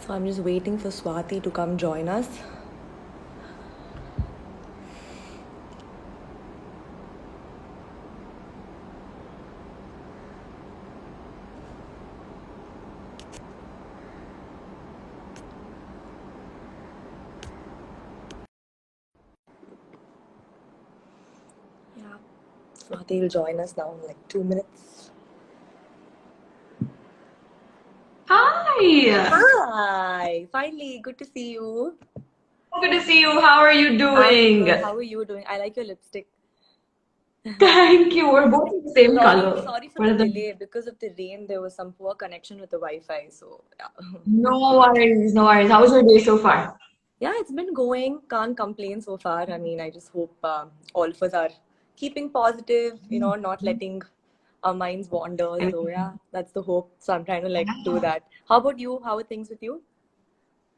So I'm just waiting for Swati to come join us. Yeah, Swati will join us now in like 2 minutes. Hi. Hi, finally, good to see you. Good to see you. How are you I'm doing? good. How are you doing? I like your lipstick. Thank you. We're both in the same color. Sorry for What the are the... delay. Because of the rain, there was some poor connection with the Wi-Fi. So yeah. No worries, no worries. How was your day so far? Yeah, it's been going. Can't complain so far. I mean, I just hope all of us are keeping positive, not letting our minds wander. So yeah, that's the hope. So I'm trying to like do that. How about you? How are things with you?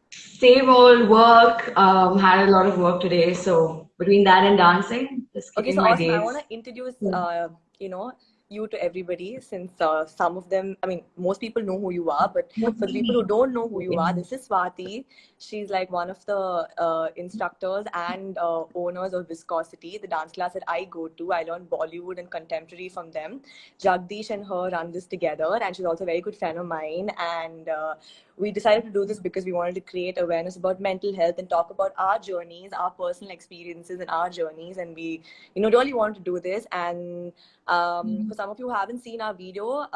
Same old work. Had a lot of work today, so between that and dancing, just Okay, keeping so my awesome. I want days. to introduce, Yeah. you know, you to everybody since some of them, I mean, most people know who you are, but for the people who don't know who you are, this is Swati. She's like one of the instructors and owners of Viscosity, the dance class that I go to. I learn Bollywood and contemporary from them. Jagdish and her run this together, and she's also a very good friend of mine. And we decided to do this because we wanted to create awareness about mental health and talk about our journeys, our personal experiences, and our journeys. And we really want to do this. And for some of you who haven't seen our video,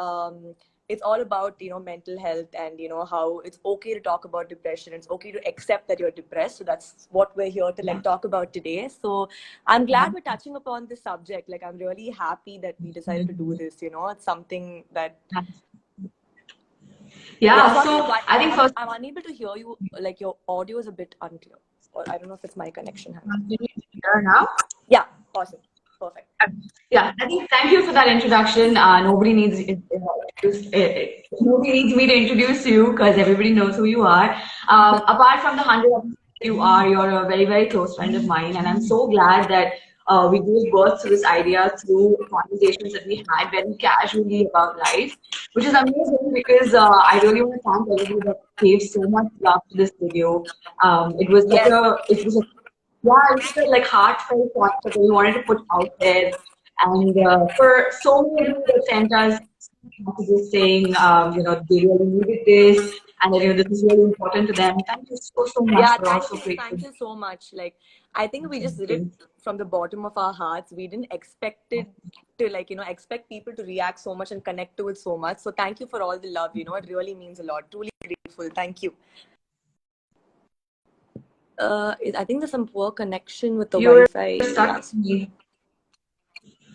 it's all about mental health and how it's okay to talk about depression. It's okay to accept that you're depressed. So that's what we're here to like talk about today. So I'm glad we're touching upon this subject. Like, I'm really happy that we decided to do this. It's something that Yeah, Swati, so I think first, I'm unable to hear you. Like, your audio is a bit unclear, or I don't know if it's my connection. Hang on. can you hear now? Yeah, awesome, perfect. Yeah, I think thank you for that introduction. Nobody needs me to introduce you because everybody knows who you are. Apart from the 100 episodes that you're a very, very close friend of mine, and I'm so glad that we gave birth to this idea through conversations that we had very casually about life, which is amazing because I really want to thank everybody that gave so much love to this video. Yes. It was a yeah, it was like heartfelt thoughts that we wanted to put out there. And for so many of you that sent us messages saying, they really needed this and that, this is really important to them. Thank you so, so much. Yeah, We're all so grateful. thank you so much. Like, I think we just Thank did it you. from the bottom of our hearts. We didn't expect it to like, expect people to react so much and connect to it so much. So thank you for all the love. It really means a lot. Truly grateful. Thank you. I think there's some poor connection with the You're Wi-Fi. stuck to me.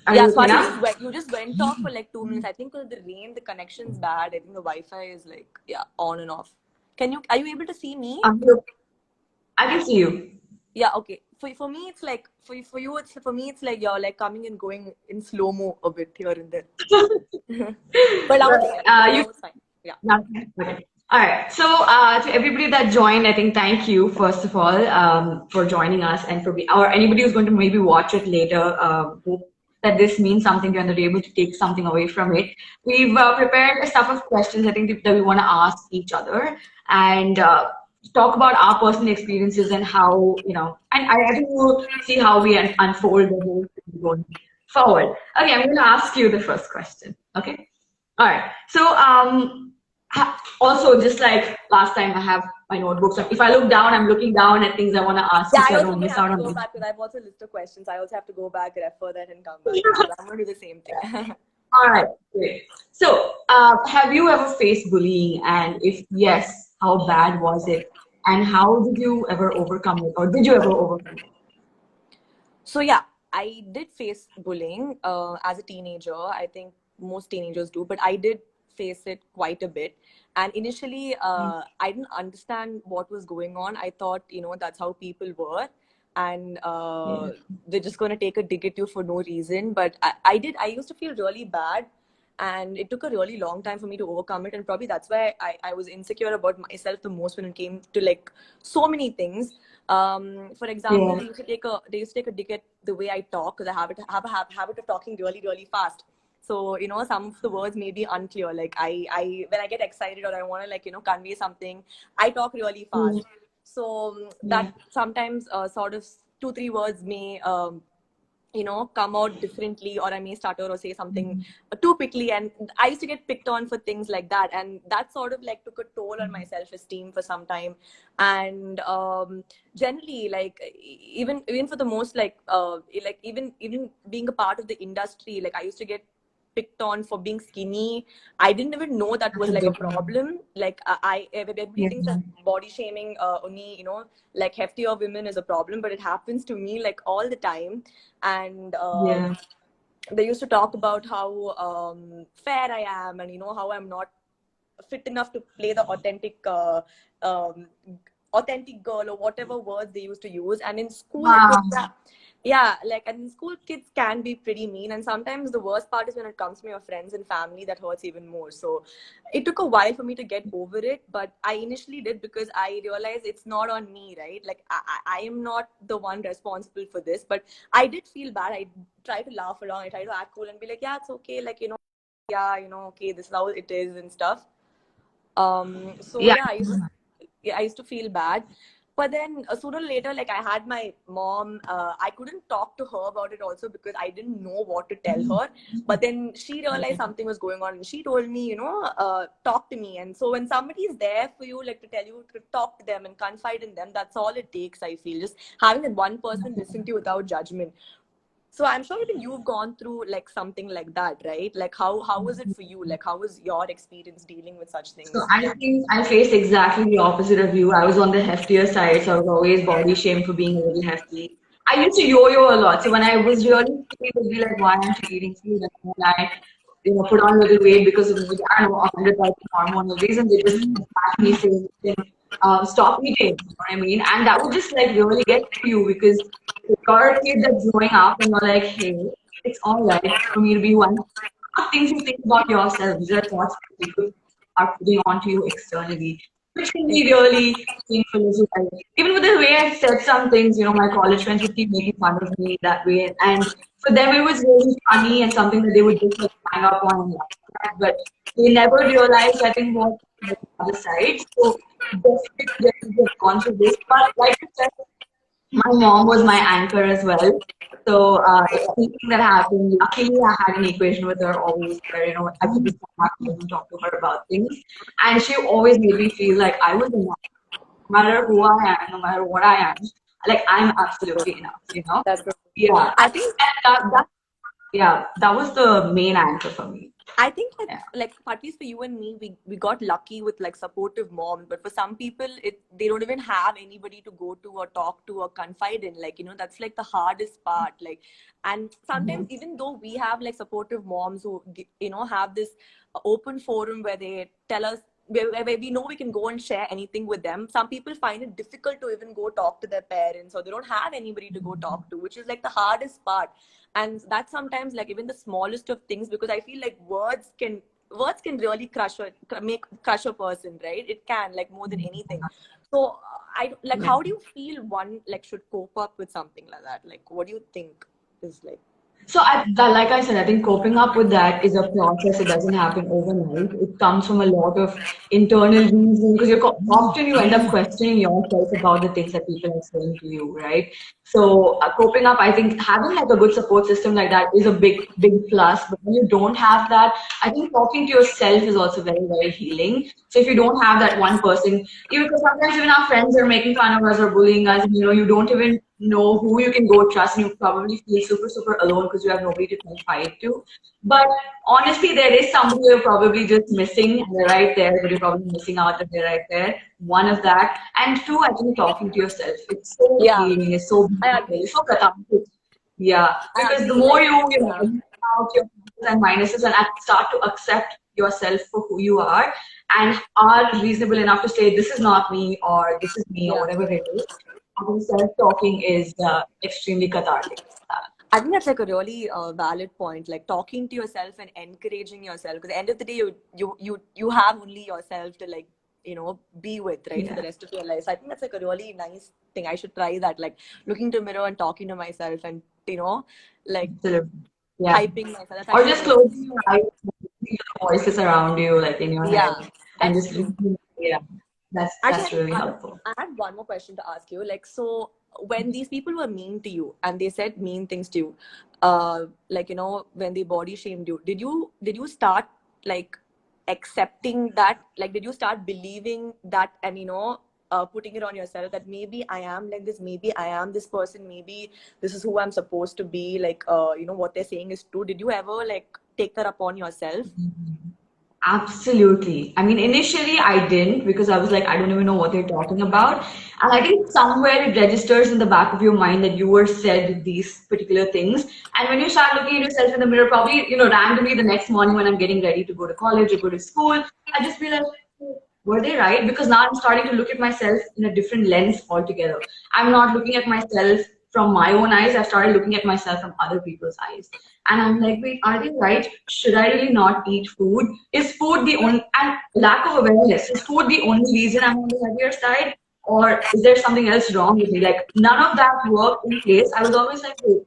Are Yeah, you okay Swati, now? you just went off for like 2 minutes. I think because the rain, the connection's bad. I think the Wi-Fi is like, yeah, on and off. Are you able to see me? I can see you. Yeah, okay. For me, it's like for you, for me, it's like you're like coming and going in slow mo a bit here and there. But now it's Well, fine. you Now it's fine. Yeah. Okay. All right. So, to everybody that joined, I think thank you first of all for joining us, and or anybody who's going to maybe watch it later. Hope that this means something to you and that you're able to take something away from it. We've prepared a stuff of questions. I think that we want to ask each other and talk about our personal experiences and how And I think we'll see how we unfold the whole thing going forward. Okay, I'm going to ask you the first question. Okay. All right. So, also, just like last time, I have my notebooks. So if I look down, I'm looking down at things I want to ask you, Yeah, so I I also don't may miss have out to on go them. back because I've also a list of questions. I also have to go back, refer that, and come back. Yeah, so I'm gonna do the same thing. All right. Great. So, have you ever faced bullying? And if yes, how bad was it? And how did you ever overcome it? Or did you ever overcome it? So yeah, I did face bullying as a teenager. I think most teenagers do, but I did face it quite a bit. And initially, I didn't understand what was going on. I thought, that's how people were, and Yeah. they're just gonna take a dig at you for no reason. But I used to feel really bad, and it took a really long time for me to overcome it. And probably that's why I was insecure about myself the most when it came to like so many things. For example, Yeah. they used to take a dig at the way I talk because I have a habit of talking really, really fast. So, some of the words may be unclear. Like when I get excited or I want to like, convey something, I talk really fast. So Yeah. that sometimes sort of 2-3 words may come out differently, or I may stutter or say something too quickly, and I used to get picked on for things like that, and that sort of like took a toll on my self-esteem for some time. And generally, like even for the most like even being a part of the industry, like I used to get picked on for being skinny. I didn't even know that That's was a like a big one. problem. Like everybody Yeah. thinks that body shaming only like heftier women is a problem, but it happens to me like all the time. And Yeah. they used to talk about how fair I am, and how I'm not fit enough to play the um, authentic girl, or whatever words they used to use. And in school it was Wow. that. Yeah, like, and in school kids can be pretty mean, and sometimes the worst part is when it comes from your friends and family, that hurts even more. So it took a while for me to get over it, but I initially did, because I realized it's not on me, right? Like I am not the one responsible for this. But I did feel bad. I try to laugh along, I try to act cool and be like, yeah, it's okay, like, yeah, okay, this is how it is and stuff. So Yeah. yeah, I used to feel bad. But then sooner or later, like I had my mom, I couldn't talk to her about it also, because I didn't know what to tell her. But then she realized something was going on, and she told me, talk to me. And so when somebody is there for you, like to tell you to talk to them and confide in them, that's all it takes, I feel. Just having that one person listen to you without judgment. So I'm sure even you've gone through like something like that, right? Like how was it for you? Like how was your experience dealing with such So things? I think I faced exactly the opposite of you. I was on the heftier side, so I was always body shamed for being a little hefty. I used to yo-yo a lot. So when I was really skinny, it would be like, why aren't you eating food? And when I, put on a little weight because of maybe, I don't know, 100,000 hormonal reasons, they just attacked me saying, stop eating. You know what I mean? And that would just like really get to you, because you're a kid that's growing up and you're like, hey, it's all right for me to be one. Things you think about yourself. These are thoughts that people are putting onto you externally, which can be really painful as well. Even with the way I said some things, my college friends would keep making fun of me that way. And for them, it was really funny and something that they would just like hang up on and laugh at. But they never realized, I think, what the other side. So definitely have gone through this. But like I said, my mom was my anchor as well. So anything that happened, luckily I had an equation with her always where, I could just come back home and talk to her about things. And she always made me feel like I was enough, no matter who I am, no matter what I am. Like I'm absolutely enough. That's good. Yeah. I think That was the main anchor for me. I think Yeah. like at least for you and me, we got lucky with like supportive moms. But for some people, they don't even have anybody to go to or talk to or confide in. Like, that's like the hardest part. Like, and sometimes even though we have like supportive moms who have this open forum where they tell us, where we know we can go and share anything with them, some people find it difficult to even go talk to their parents, or they don't have anybody to go talk to, which is like the hardest part. And that's sometimes like even the smallest of things, because I feel like words can really crush a person, right? It can, like, more than anything. So I like, Yeah. how do you feel one like should cope up with something like that? Like, what do you think is like? So, like I said, I think coping up with that is a process. It doesn't happen overnight. It comes from a lot of internal reasoning, because often you end up questioning yourself about the things that people are saying to you, right? So, coping up, I think having like a good support system like that is a big, big plus. But when you don't have that, I think talking to yourself is also very, very healing. So, if you don't have that one person, even because sometimes even our friends are making fun of us or bullying us, and you don't even know who you can go trust, and you probably feel super, super alone because you have nobody to confide to. But honestly, there is somebody you're probably just missing, and they're right there, but you're probably missing out that they're right there. One of that. And two, I think talking to yourself. It's so Yeah, healing, it's so I beautiful, agree. it's so cathartic. Yeah. I Because the agree. more Like, you yeah, know, out your pluses and minuses and start to accept yourself for who you are, and are reasonable enough to say, this is not me, or this is me, or yeah. whatever it is. I think self-talking is extremely cathartic. I think that's like a really valid point. Like talking to yourself and encouraging yourself. Because at the end of the day, you have only yourself to like be with, right, for the Yeah. rest of your life. So I think that's like a really nice thing. I should try that. Like looking to mirror and talking to myself, and like Absolutely. Yeah. hyping myself. That's Or actually just very true. closing your eyes, listening to the voices around you, like in your Yeah, head, and that's just true. listening. Yeah, Actually, that's really helpful. I had one more question to ask you. Like, so when these people were mean to you and they said mean things to you, like, when they body shamed you, did you start like accepting that? Like, did you start believing that and putting it on yourself that maybe I am like this, maybe I am this person, maybe this is who I'm supposed to be. Like, what they're saying is true. Did you ever like take that upon yourself? Absolutely. I mean, initially I didn't because I was like, I don't even know what they're talking about. And I think somewhere it registers in the back of your mind that you were said these particular things. And when you start looking at yourself in the mirror, probably, randomly the next morning when I'm getting ready to go to college or go to school, I just be like, were they right? Because now I'm starting to look at myself in a different lens altogether. I'm not looking at myself from my own eyes. I started looking at myself from other people's eyes. And I'm like, wait, are they right? Should I really not eat food? Is food the only, and lack of awareness, is food the only reason I'm on the heavier side? Or is there something else wrong with me? Like, none of that worked in place. I was always like, wait,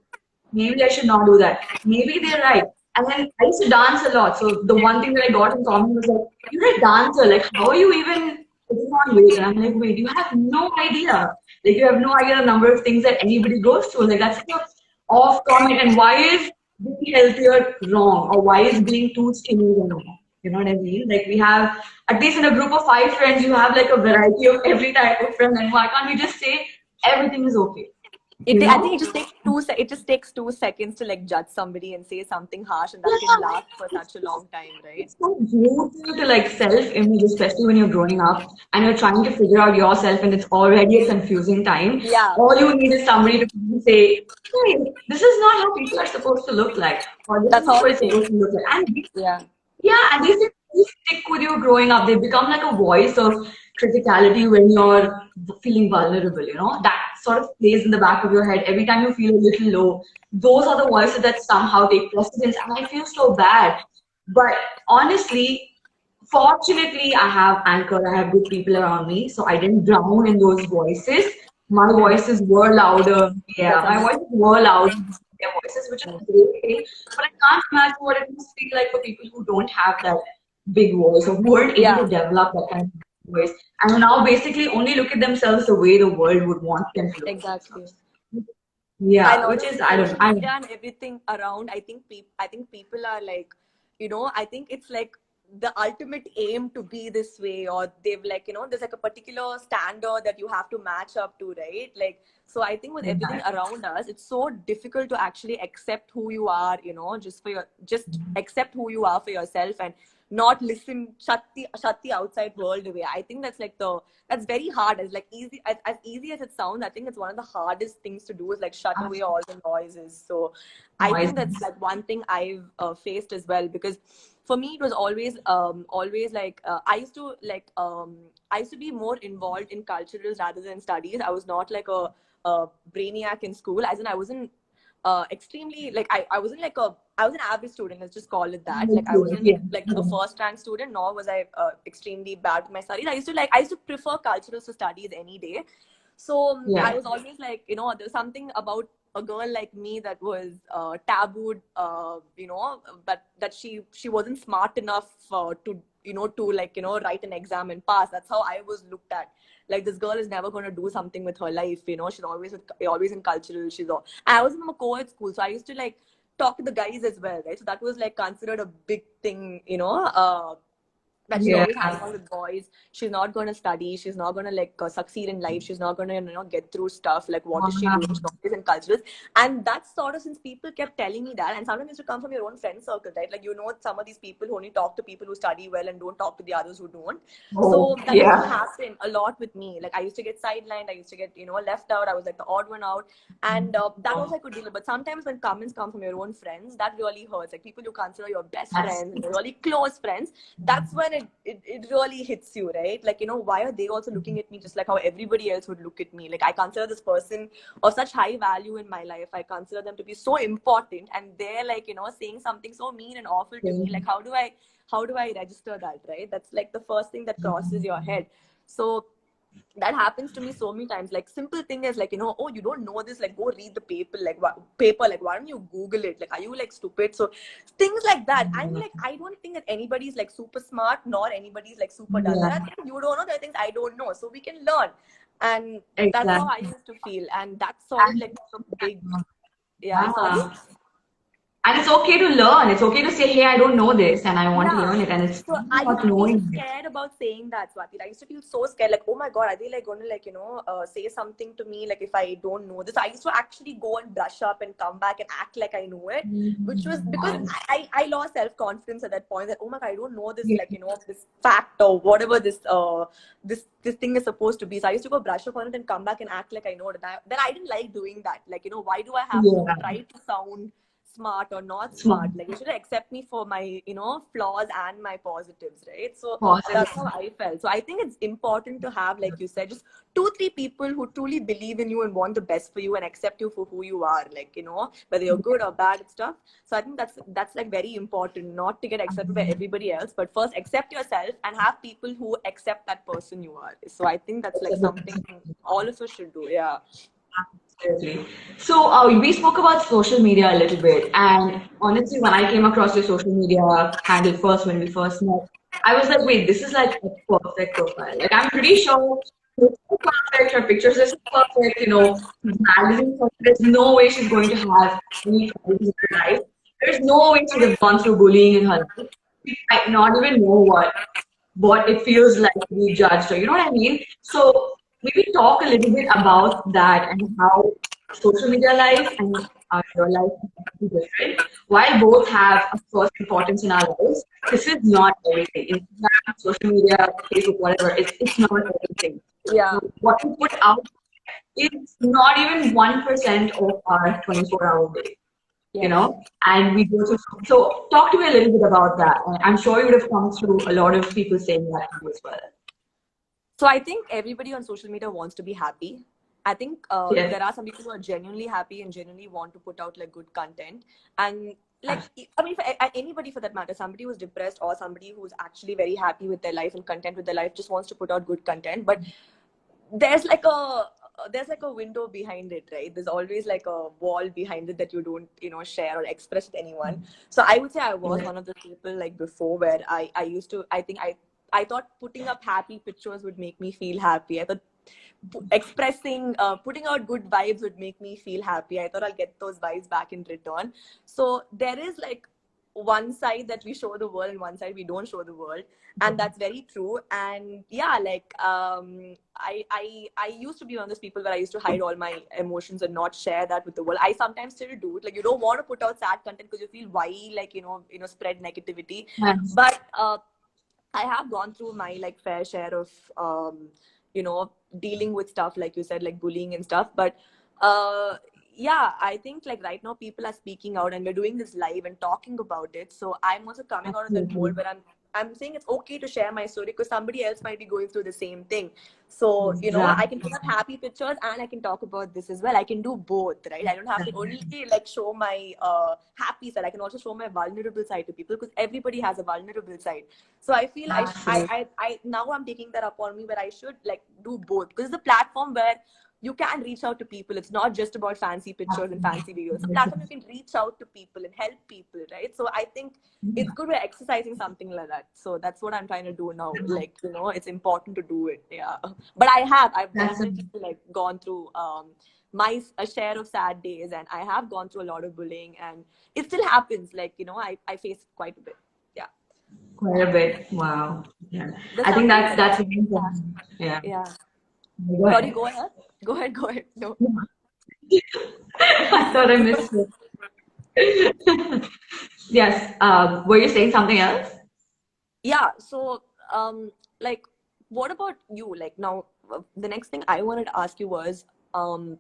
maybe I should not do that. Maybe they're right. And then I used to dance a lot. So the one thing that I got in common was like, you're a dancer. Like, how are you even putting on weight? And I'm like, wait, you have no idea. Like, you have no idea the number of things that anybody goes through. Like, that's the off comment. And why is being healthier wrong? Or why is being too skinny wrong? You know what I mean? Like, we have, at least in a group of 5 friends, you have like a variety of every type of friend. And why can't we just say everything is okay? You I think it know? just takes it just takes 2 seconds to like judge somebody and say something harsh, and that can Yeah. last for such a long time, right? It's so brutal to like self-image, especially when you're growing up and you're trying to figure out yourself and it's already a confusing time. Yeah, All you need is somebody to say, hey, this is not how people are supposed to look like, or this is that's not all what it it's supposed takes. to look like. And Yeah, yeah, and these things really stick with you growing up. They become like a voice of criticality when you're feeling vulnerable, That sort of plays in the back of your head every time you feel a little low. Those are the voices that somehow take precedence, and I feel so bad. But honestly, fortunately, I have anchor, I have good people around me, so I didn't drown in those voices. My voices were louder. Yeah, that's my amazing. voices were louder than their voices, which is a great thing. But I can't imagine what it must feel like for people who don't have that big voice or who weren't able to Yeah, develop that kind of voice and who now basically only look at themselves the way the world would want them to look at exactly. themselves. And Yeah, which is honestly, I don't social I media and everything around, I think people are like, I think it's like the ultimate aim to be this way, or they've like, there's like a particular standard that you have to match up to, right? Like, so I think with everything around us, it's so difficult to actually accept who you are, just accept who you are for yourself and not listen, shut the outside world away. I think that's very hard. As like as easy as it sounds, I think it's one of the hardest things to do is like shut away all the noises. So I noise. think that's like one thing I've faced as well, because for me it was always like I used to be more involved in culturals rather than studies. I was not like a brainiac in school, as in I wasn't extremely like I wasn't like I was an average student, let's just call it that. Like I wasn't Yeah. like a first rank student, nor was I extremely bad with my studies. I used to prefer culturals to studies any day. So I Yeah. was always like, there's something about a girl like me that was tabooed, but that she wasn't smart enough to like write an exam and pass. That's how I was looked at. Like, this girl is never going to do something with her life. She's always in cultural. I was in a co-ed school, so I used to like talk to the guys as well, right? So that was like considered a big thing, that she's Yeah. always hanging out with boys. She's not going to study. She's not going to like succeed in life. She's not going to get through stuff. Like, what is she doing? She's always in cultures. And that's sort of, since people kept telling me that, and sometimes it's to come from your own friend circle, right? Like, some of these people who only talk to people who study well and don't talk to the others who don't. Oh, So that used to yeah. happen a lot with me. Like, I used to get sidelined. I used to get left out. I was like the odd one out, and that also I could deal with. But sometimes when comments come from your own friends, that really hurts. Like, people you consider your best That's friends, your really close friends, that's when it really hits you, right? Like, why are they also looking at me just like how everybody else would look at me? Like, I consider this person of such high value in my life. I consider them to be so important, and they're like, saying something so mean and awful to me. Like, how do I register that, right? That's like the first thing that crosses your head. So that happens to me so many times. Like simple thing is like, oh, you don't know this, like go read the paper. Like what paper, like why don't you Google it? Like, are you like stupid? So things like that. I'm like, I don't think that anybody's like super smart, nor anybody's like super dull. There Yeah, are things you don't know, there are things I don't know, so we can learn. And that's how I exactly. used to feel, and that's sort of like a big, yeah, sorry. Yeah. And it's okay to learn. It's okay to say, hey, I don't know this and I want to Yeah. learn it. And it's So not I used about to feel knowing it. scared about saying that, Swati. I used to feel so scared, like, oh my God, are they like going to like, say something to me, like if I don't know this? I used to actually go and brush up and come back and act like I know it, which was because Yes. I lost self-confidence at that point that, oh my God, I don't know this, Yeah. like, this fact or whatever this thing is supposed to be. So I used to go brush up on it and come back and act like I know it. Then I didn't like doing that. Like, why do I have to Yeah. try to sound smart or not Smart. smart? Like you should accept me for my flaws and my positives, right? So Positive. that's how I felt. So I think it's important to have, like you said, just 2-3 people who truly believe in you and want the best for you and accept you for who you are, like whether you're good or bad and stuff. So I think that's like very important, not to get accepted by everybody else, but first accept yourself and have people who accept that person you are. So I think that's like something all of us should do. Yeah. Absolutely. So we spoke about social media a little bit, and honestly, when I came across your social media handle first, when we first met, I was like, wait, this is like a perfect profile. Like I'm pretty sure it's so perfect. Her pictures are so perfect. Magazine. There's no way she's going to have any problems in her life. There's no way she'd have gone through bullying in her life. She might not even know what it feels like to be judged, or you know what I mean? So maybe talk a little bit about that and how social media life and your life is different. While both have, of course, importance in our lives, this is not everything. Instagram, social media, Facebook, whatever, it's not everything. Yeah. What we put out is not even 1% of our 24-hour day, Yes. and we go through. So talk to me a little bit about that. I'm sure you would have come through a lot of people saying that to you as well. So I think everybody on social media wants to be happy. I think Yes, there are some people who are genuinely happy and genuinely want to put out like good content. And like, absolutely. I mean, for anybody for that matter, somebody who's depressed or somebody who's actually very happy with their life and content with their life just wants to put out good content. But there's like a window behind it, right? There's always like a wall behind it that you don't share or express with anyone. So I would say I was Yes. one of the people like before where I used to, I thought putting up happy pictures would make me feel happy. I thought expressing putting out good vibes would make me feel happy. I thought I'll get those vibes back in return. So there is like one side that we show the world and one side we don't show the world, and that's very true. And yeah, like I used to be one of those people where I used to hide all my emotions and not share that with the world. I sometimes still do it. Like you don't want to put out sad content because you feel why, like spread negativity. Yes. But I have gone through my like fair share of dealing with stuff like you said, like bullying and stuff. But yeah, I think like right now people are speaking out and we're doing this live and talking about it. So I'm also coming out of that mold Absolutely. where I'm saying it's okay to share my story because somebody else might be going through the same thing. So, I can put up Exactly. happy pictures and I can talk about this as well. I can do both, right? I don't have to only like show my happy side. I can also show my vulnerable side to people because everybody has a vulnerable side. So I feel Absolutely. I now I'm taking that upon me where I should like do both because it's a platform where you can reach out to people. It's not just about fancy pictures and fancy videos. It's a platform you can reach out to people and help people, right? So I think it's good we're exercising something like that. So that's what I'm trying to do now. Like, it's important to do it. Yeah. But I've That's definitely like gone through my a share of sad days, and I have gone through a lot of bullying, and it still happens. Like, I face quite a bit. Yeah. quite a bit. Wow. Yeah. There's I think something that's that, that's very yeah. important. Yeah. Yeah. Go Sorry, ahead. go ahead. Go ahead, go ahead. No. I thought I missed it. Yes. Were you saying something else? Yeah. So, like, what about you? Like, now, the next thing I wanted to ask you was, um,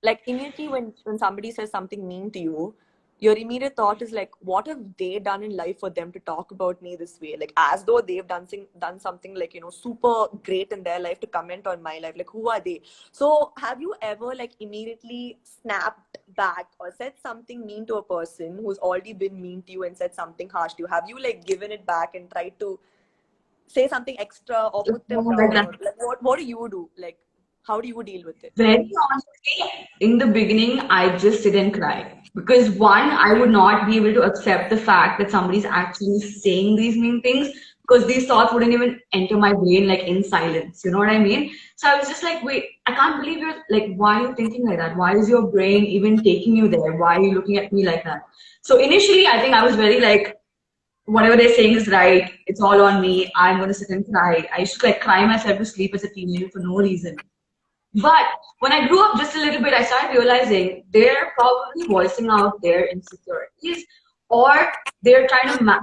like, immediately when somebody says something mean to you, your immediate thought is like, what have they done in life for them to talk about me this way? Like, as though they've done something like, super great in their life to comment on my life. Like, who are they? So have you ever like immediately snapped back or said something mean to a person who's already been mean to you and said something harsh to you? Have you like given it back and tried to say something extra or put them Like down, that. or like what do you do? Like, how do you deal with it? Very honestly, in the beginning, I just sit and cry. Because one, I would not be able to accept the fact that somebody's actually saying these mean things because these thoughts wouldn't even enter my brain like in silence. You know what I mean? So I was just like, wait, I can't believe you're like, why are you thinking like that? Why is your brain even taking you there? Why are you looking at me like that? So initially, I think I was very like, whatever they're saying is right. It's all on me. I'm going to sit and cry. I used to like cry myself to sleep as a teenager for no reason. But when I grew up just a little bit, I started realizing they're probably voicing out their insecurities, or they're trying to like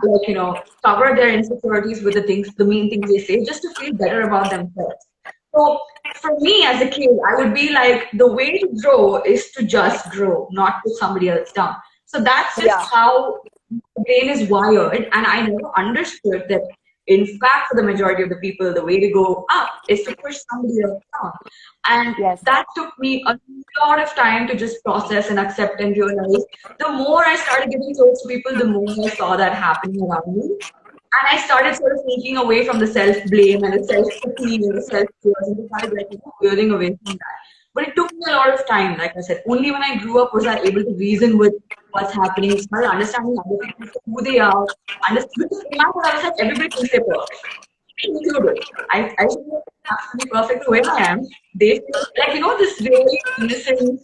cover their insecurities with the things, the mean things they say, just to feel better about themselves. So for me as a kid, I would be like, the way to grow is to just grow, not put somebody else down. So that's just Yeah. how the brain is wired, and I never understood that. In fact, for the majority of the people, the way to go up is to push somebody else down. And Yes. that took me a lot of time to just process and accept and realize. The more I started getting close to people, the more I saw that happening around me. And I started sort of sneaking away from the self blame and the self pity and the self fears and started like, veering away from that. But it took me a lot of time, like I said. Only when I grew up was I able to reason with what's happening, started understanding other people for who they are. Because in my head, I was like, everybody thinks they're perfect, included. I should be absolutely perfect the way I am. They feel like, this really innocent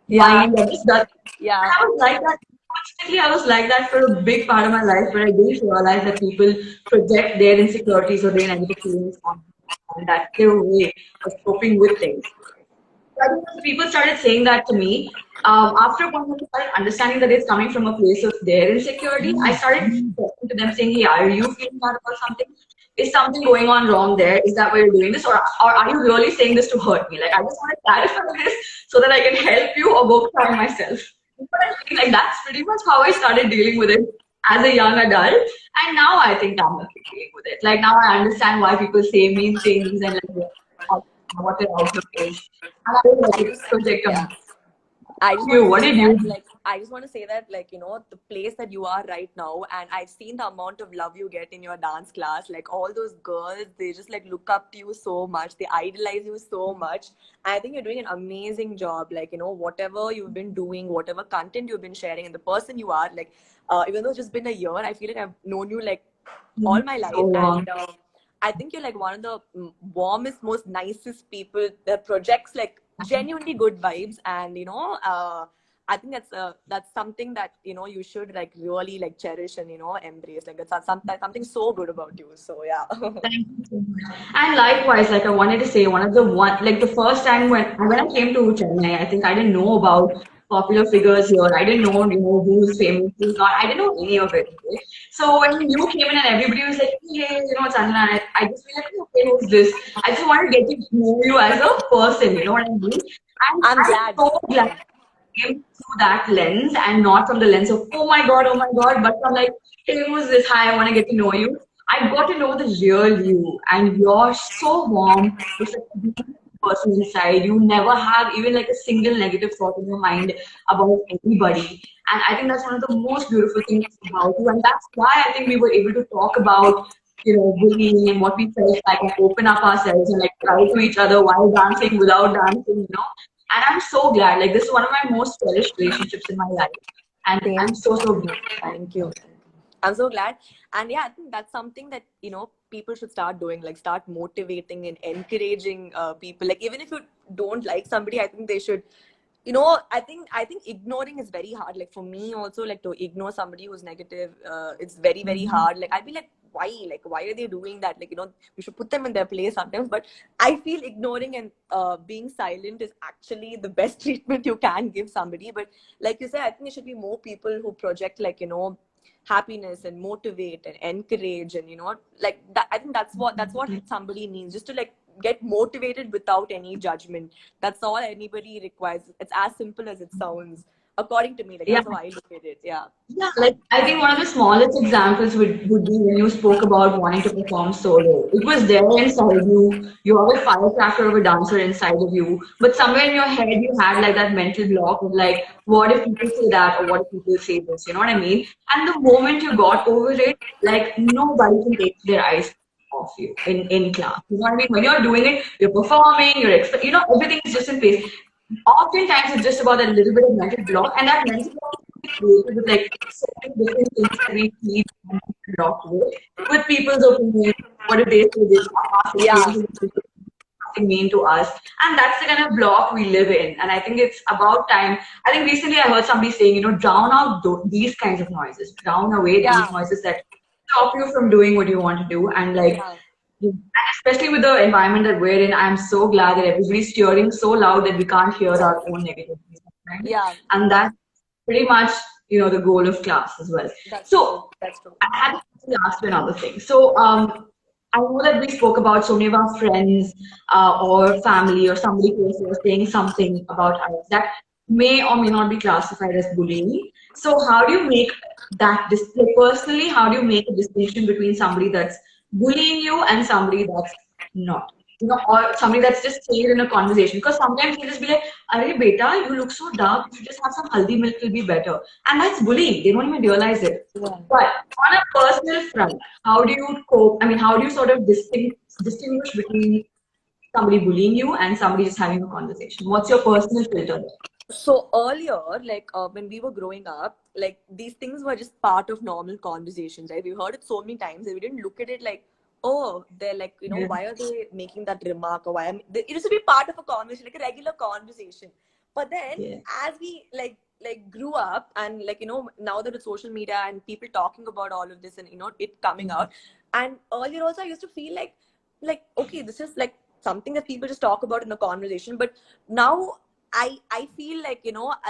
Yeah. mind that just does. And Yeah. I was like that. Unfortunately, I was like that for a big part of my life where I didn't realize that people project their insecurities or their negative feelings on people, and that's their way of coping with things. I think when people started saying that to me, after a point when I started understanding that it's coming from a place of their insecurity, I started talking to them saying, hey, are you feeling bad about something? Is something going on wrong there? Is that why you're doing this? Or are you really saying this to hurt me? Like, I just want to clarify this so that I can help you or go cry myself. You know what I mean? Like, that's pretty much how I started dealing with it as a young adult. And now I think I'm okay dealing with it. Like, now I understand why people say mean things and like, what their outlook is. And I don't let I it just project on yeah. I just want you. to What say did you that, do? like, I just want to say that, like, the place that you are right now, and I've seen the amount of love you get in your dance class. Like, all those girls, they just like look up to you so much, they idolize you so much. I think you're doing an amazing job. Like, whatever you've been doing, whatever content you've been sharing, and the person you are, like, even though it's just been a year, I feel like I've known you like all my So life, long. and I think you're like one of the warmest, most nicest people that projects like genuinely good vibes, and I think that's something that you should like really like cherish and embrace. Like that's something so good about you. So yeah. Thank you so much. And likewise, like I wanted to say, like the first time when I came to Chennai, I think I didn't know about popular figures here. I didn't know, who's famous, who's not. I didn't know any of it. Okay? So when you came in and everybody was like, hey, Sanjana, I just feel like, okay, who's this? I just wanted to get to know you as a person. You know what I mean? And I'm I'm glad. so glad came through that lens and not from the lens of oh my god, but from like, hey, who's this? Hi, I want to get to know you. I got to know the real you, and you're so warm. You're such a beautiful person inside. You never have even like a single negative thought in your mind about anybody. And I think that's one of the most beautiful things about you. And that's why I think we were able to talk about, bullying and what we felt like and open up ourselves and like cry to each other while dancing, without dancing. And I'm so glad. Like this is one of my most cherished relationships in my life. And Same. I'm so so glad. Thank you. I'm so glad. And yeah, I think that's something that, people should start doing, like start motivating and encouraging people. Like even if you don't like somebody, I think they should, I think ignoring is very hard. Like for me also, like to ignore somebody who's negative, it's very, very hard. Like I'd be like, why? Like why are they doing that? Like, we should put them in their place sometimes. But I feel ignoring and being silent is actually the best treatment you can give somebody. But like you said, I think there should be more people who project like, happiness and motivate and encourage, and like that. I think that's what somebody needs, just to like get motivated without any judgment. That's all anybody requires. It's as simple as it sounds, according to me. Like Yeah. that's how I look at it. Yeah. Yeah, like I think one of the smallest examples would be when you spoke about wanting to perform solo. It was there inside you. You have a firecracker of a dancer inside of you. But somewhere in your head you had like that mental block of like, what if people say that or what if people say this? You know what I mean? And the moment you got over it, like nobody can take their eyes of you in class. You know what I mean? When you're doing it, you're performing, everything is just in place. Oftentimes, it's just about that little bit of mental block, and that mental block is created with like so many different things that we feed mental block with people's opinions. What if they say this? Our Yeah. feelings, something mean to us, and that's the kind of block we live in. And I think it's about time. I think recently I heard somebody saying, drown out these kinds of noises, drown away these Yeah. noises that stop you from doing what you want to do, and like. Yeah. And especially with the environment that we're in, I'm so glad that everybody's cheering so loud that we can't hear our own negativities sometimes. Yeah. And that's pretty much, the goal of class as well. That's So true. That's true. I had to ask you another thing. So I know that we spoke about so many of our friends or family or somebody close to us saying something about us that may or may not be classified as bullying. So how do you make that like personally? How do you make a distinction between somebody that's bullying you and somebody that's not? Or somebody that's just saying it in a conversation. Because sometimes you just be like, "Arey beta, you look so dark. You should just have some haldi milk. It'll be better." And that's bullying. They don't even realize it. Yeah. But on a personal front, how do you cope? I mean, how do you sort of distinguish between somebody bullying you and somebody just having a conversation? What's your personal filter there? So earlier, like when we were growing up, like these things were just part of normal conversations, right? We heard it so many times that we didn't look at it like, oh, they're like, Yeah. why are they making that remark, or why it used to be part of a conversation, like a regular conversation. But then Yeah. as we like grew up, and like now that it's social media and people talking about all of this, and it coming out, and earlier also I used to feel like okay, this is like something that people just talk about in a conversation. But now I feel like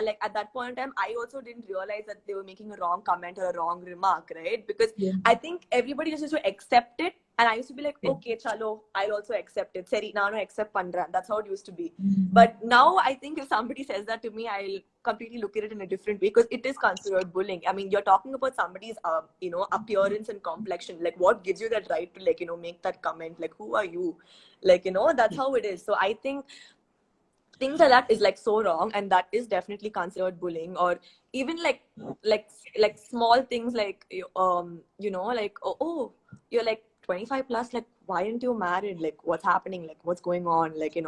like at that point in time I also didn't realize that they were making a wrong comment or a wrong remark, right? Because Yeah. I think everybody just used to accept it, and I used to be like, Yeah. okay, chalo, I'll also accept it. Seri, now I accept pandra. That's how it used to be. Mhm. But now I think if somebody says that to me, I'll completely look at it in a different way, because it is considered bullying. I mean, you're talking about somebody's appearance and complexion. Like, what gives you that right to like make that comment? Like, who are you? Like, that's how it is. So I think things like that is like so wrong, and that is definitely considered bullying. Or even like small things like like oh, you're like 25 plus, like why aren't you married, like what's happening, like what's going on, like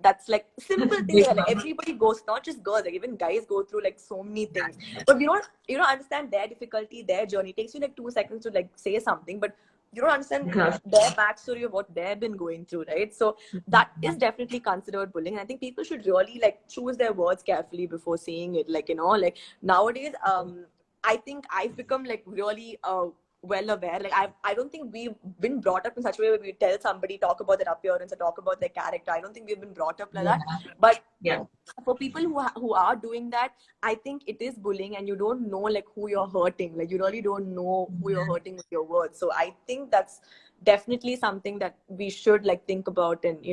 that's like simple things Big that like one. everybody goes, not just girls, like even guys go through like so many things. But you don't understand their difficulty, their journey. It takes you like 2 seconds to like say something, but you don't understand Gosh. their backstory of what they've been going through, right? So that is definitely considered bullying. And I think people should really like choose their words carefully before saying it. Like like nowadays, I think I've become like really well aware. Like I don't think we've been brought up in such a way where we tell somebody, talk about their appearance or talk about their character. I don't think we've been brought up like Yeah. that. But Yeah. for people who are doing that, I think it is bullying, and you don't know like who you're hurting. Like you really don't know who you're hurting with your words. So I think that's definitely something that we should like think about, and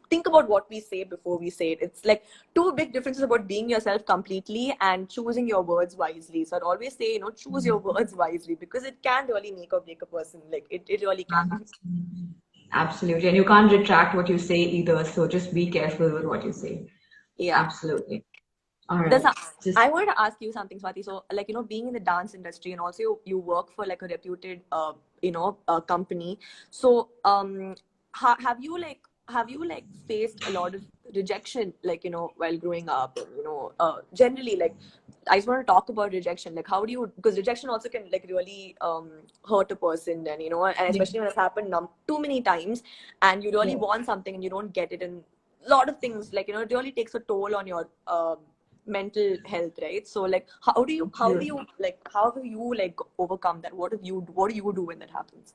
think about what we say before we say it. It's like two big differences about being yourself completely and choosing your words wisely. So I'd always say, choose your words wisely, because it can really make or break a person. Like it really can. Absolutely. Absolutely. And you can't retract what you say either. So just be careful with what you say. Yeah. Absolutely. All There's right. a, Just I wanted to ask you something, Swati. So, like, being in the dance industry, and also you work for like a reputed, company. So, have you like faced a lot of rejection, like, while growing up, and, generally, like, I just want to talk about rejection. Like, how do you, because rejection also can like really hurt a person, and, and yeah, especially when it's happened too many times, and you really yeah. want something and you don't get it, and a lot of things, like, it really takes a toll on your, mental health, right? So like how do you like overcome that? What do you do when that happens?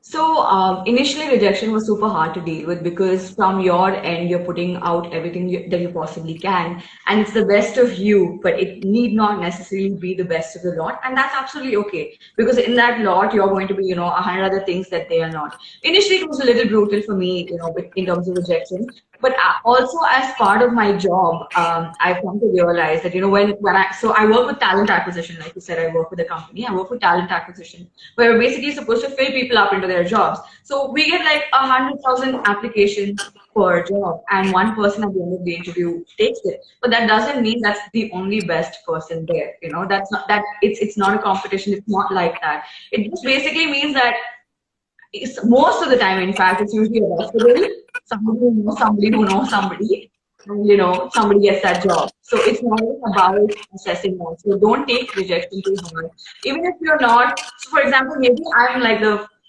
So initially, rejection was super hard to deal with because from your end, you're putting out everything that you possibly can, and it's the best of you, but it need not necessarily be the best of the lot, and that's absolutely okay because in that lot, you're going to be, 100 other things that they are not. Initially, it was a little brutal for me, in terms of rejection, but also as part of my job, I've come to realize that, I work with talent acquisition, like you said, I work with a company, I work with talent acquisition where we're basically supposed to fill people up into their jobs. So we get like 100,000 applications per job, and one person at the end of the interview takes it. But that doesn't mean that's the only best person there. That's not that it's not a competition. It's not like that. It just basically means that It's most of the time, in fact, it's usually a referral, somebody who knows somebody, and somebody gets that job. So it's not about assessing that. So don't take rejection too hard. Even if you're not, so for example, maybe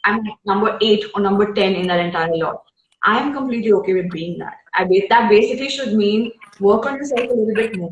I'm number 8 or number 10 in that entire lot. I'm completely okay with being that. That basically should mean work on yourself a little bit more,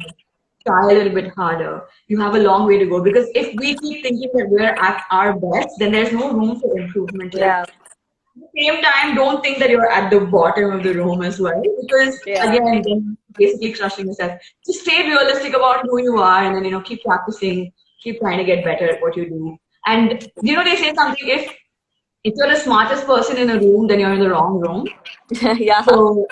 try a little bit harder. You have a long way to go, because if we keep thinking that we're at our best, then there's no room for improvement left. Yeah. At the same time, don't think that you're at the bottom of the room as well, because Yeah. again, then basically crushing yourself. Just stay realistic about who you are, and then keep practicing, keep trying to get better at what you do. And they say something, if you're the smartest person in a room, then you're in the wrong room. Yeah. So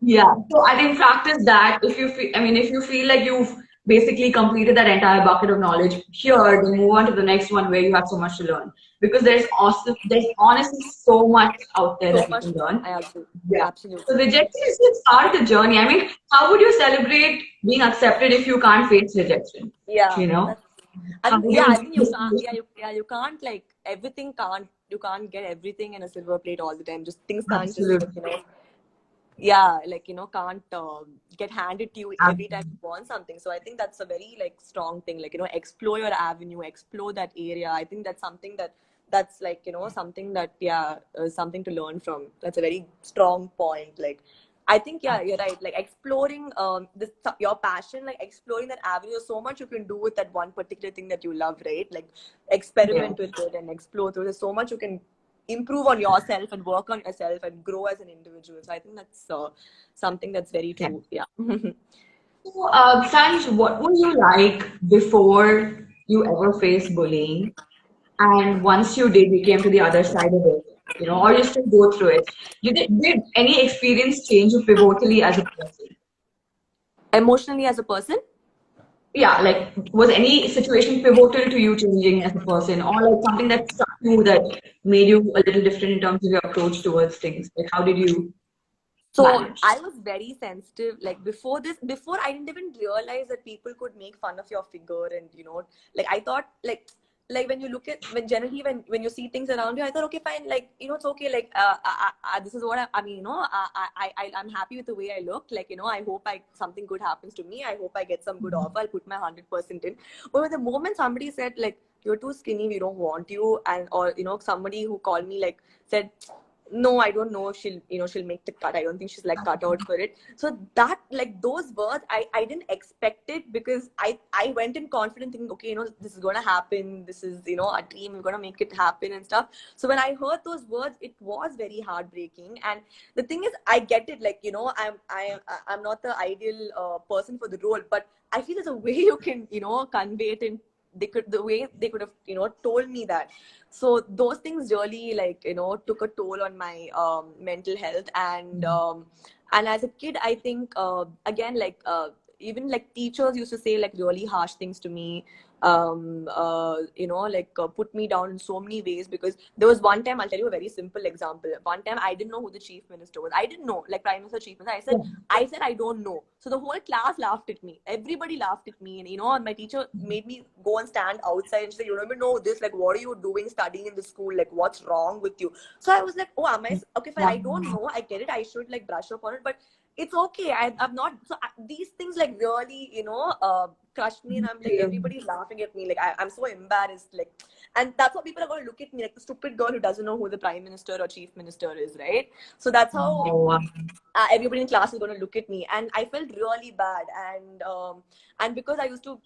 yeah, so I think practice that. If you feel like you've basically completed that entire bucket of knowledge here, then move on to the next one where you have so much to learn. Because there's honestly so much out there So that you much can to learn. learn. I agree. Yeah. So Absolutely. rejection is just part of the journey. I mean, how would you celebrate being accepted if you can't face rejection? Yeah. You know? That's, I How think, would yeah, you I think you can't, yeah, you can't, like, everything can't, you can't get everything in a silver plate all the time. Just things can't just, like, absolutely. yeah, like, can't get handed to you every time Absolutely. you want something. So I think that's a very, like, strong thing, like, explore your avenue, explore that area. I think that's something that's like, something that, yeah, something to learn from. That's a very strong point. Like, I think, yeah, you're right, like exploring this your passion, like exploring that avenue. There's so much you can do with that one particular thing that you love, right? Like, Yeah. experiment with it and explore through. There's so much you can improve on yourself and work on yourself and grow as an individual. So I think that's something that's very Yeah. true. Yeah. So, Sanj, what were you like before you ever faced bullying? And once you did, you came to the other side of it, or you still go through it. Did any experience change you pivotally as a person? Emotionally as a person. Yeah, like was any situation pivotal to you changing as a person, or like something that struck you that made you a little different in terms of your approach towards things? Like, how did you So manage? I was very sensitive. Like before this, before I didn't even realize that people could make fun of your figure, and like I thought, like when you look at when generally when you see things around you, I thought, okay, fine, like it's okay. Like this is what I mean. I'm happy with the way I look. Like I hope something good happens to me. I hope I get some good offer. I'll put my 100% in. But the moment somebody said like you're too skinny, we don't want you, and or somebody who called me like said no, I don't know if she'll make the cut. I don't think she's like cut out for it. So that, like those words, I didn't expect it, because I went in confident thinking, okay, this is gonna happen. This is, a dream. We're gonna make it happen and stuff. So when I heard those words, it was very heartbreaking. And the thing is, I get it. Like, I'm not the ideal person for the role, but I feel there's a way you can, convey it in the way they could have, told me that. So those things really, like took a toll on my mental health. And as a kid, I think again, like even like teachers used to say like really harsh things to me, like put me down in so many ways. Because there was one time, I'll tell you a very simple example. One time I didn't know who the chief minister was. I didn't know, like prime minister, chief minister. I said I don't know. So the whole class laughed at me. Everybody laughed at me. And and my teacher made me go and stand outside and she said, you don't even know this. Like, what are you doing studying in the school? Like, what's wrong with you? So I was like, oh, am I okay? Fine, Yeah. I don't know. I get it. I should like brush up on it, but it's okay. I'm not. So these things like really, crushed me, and I'm like, Yeah. everybody's laughing at me. Like, I'm so embarrassed. Like, and that's how people are going to look at me, like the stupid girl who doesn't know who the prime minister or chief minister is, right? So that's how Oh, wow. everybody in class is going to look at me, and I felt really bad. And because I used to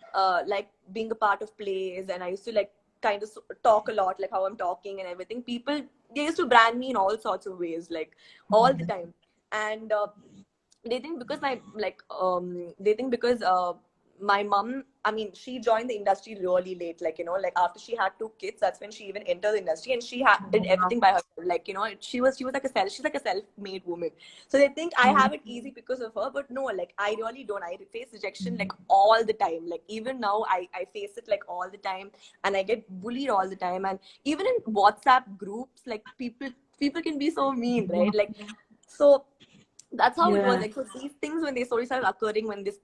like being a part of plays, and I used to like kind of talk a lot, like how I'm talking and everything, people, they used to brand me in all sorts of ways, like all the time. And they think because they think because my mom, I mean, she joined the industry really late, like like after she had 2 kids, that's when she even entered the industry, and she did everything by herself. Like she was like she's like a self-made woman. So they think I have it easy because of her, but no, like I really don't. I face rejection like all the time. Like even now I face it like all the time, and I get bullied all the time. And even in WhatsApp groups, like people can be so mean, right? Like, so that's how it was. Yeah. Like, so these things, when they slowly started occurring, when this,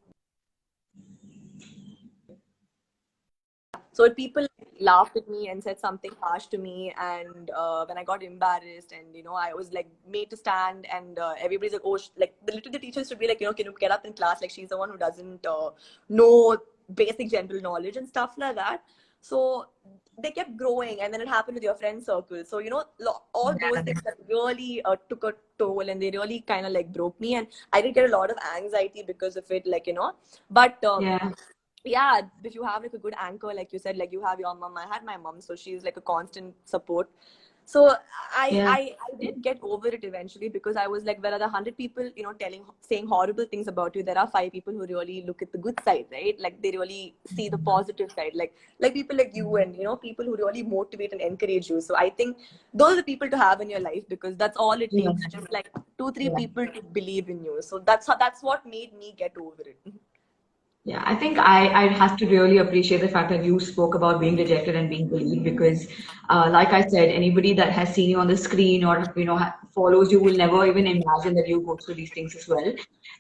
so people, laughed at me and said something harsh to me, and when I got embarrassed, and I was like made to stand, and everybody's like, oh, like the teachers should be like, can you get up in class, like she's the one who doesn't know basic general knowledge and stuff like that. So they kept growing, and then it happened with your friend circle. So all those things that really took a toll, and they really kind of like broke me, and I did get a lot of anxiety because of it, like but yeah, if you have like a good anchor, like you said, like you have your mom. I had my mom, so she's like a constant support. So Yeah. I did get over it eventually, because I was like, where are the 100 people, saying horrible things about you? There are 5 people who really look at the good side, right? Like they really see the positive side, like people like you, and people who really motivate and encourage you. So I think those are the people to have in your life, because that's all it Yeah. takes, just like 2-3 Yeah. people to believe in you. So that's what made me get over it. Yeah, I think I have to really appreciate the fact that you spoke about being rejected and being bullied because, like I said, anybody that has seen you on the screen or follows you will never even imagine that you go through these things as well.